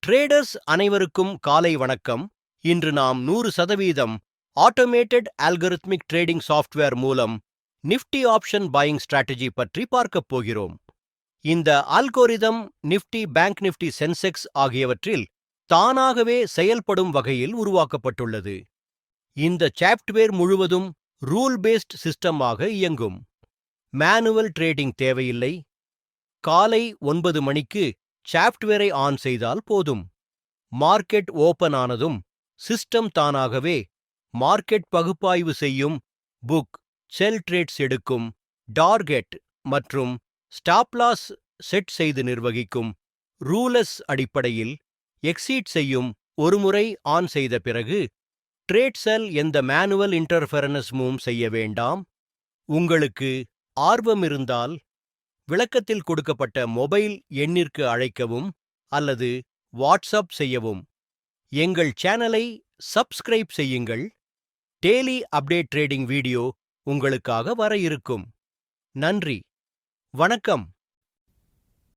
Traders அனைவருக்கும் காலை வணக்கம். இன்று நாம் 100% ஆட்டோமேட்டட் அல்கரித்மிக் ட்ரேடிங் சாஃப்ட்வேர் மூலம் நிஃப்டி ஆப்ஷன் பையிங் ஸ்ட்ராட்டஜி பற்றி பார்க்கப் போகிறோம். இந்த algorithm Nifty, bank Nifty, Sensex ஆகியவற்றில் தானாகவே செயல்படும் வகையில் உருவாக்கப்பட்டுள்ளது. இந்த சாஃப்ட்வேர் முழுவதும் ரூல் பேஸ்ட் சிஸ்டமாக இயங்கும். மேனுவல் ட்ரேடிங் தேவையில்லை. காலை 9 மணிக்கு சாஃப்ட்வேரை ஆன் செய்தால் போதும். மார்க்கெட் ஓபன் ஆனதும் சிஸ்டம் தானாகவே மார்க்கெட் பகுப்பாய்வு செய்யும், புக், செல் ட்ரேட்ஸ் எடுக்கும், டார்கெட் மற்றும் ஸ்டாப் லாஸ் செட் செய்து நிர்வகிக்கும். ரூலஸ் அடிப்படையில் எக்ஸீட் செய்யும். ஒருமுறை ஆன் செய்த பிறகு ட்ரேட் செல் எந்த மேனுவல் இன்டர்ஃபெரன்ஸும் செய்ய வேண்டாம். உங்களுக்கு ஆர்வம் இருந்தால் விளக்கத்தில் கொடுக்கப்பட்ட மொபைல் எண்ணிற்கு அழைக்கவும் அல்லது வாட்ஸ்அப் செய்யவும். எங்கள் சேனலை சப்ஸ்கிரைப் செய்யுங்கள். டெய்லி அப்டேட் ட்ரேடிங் வீடியோ உங்களுக்காக வர இருக்கும். நன்றி, வணக்கம்.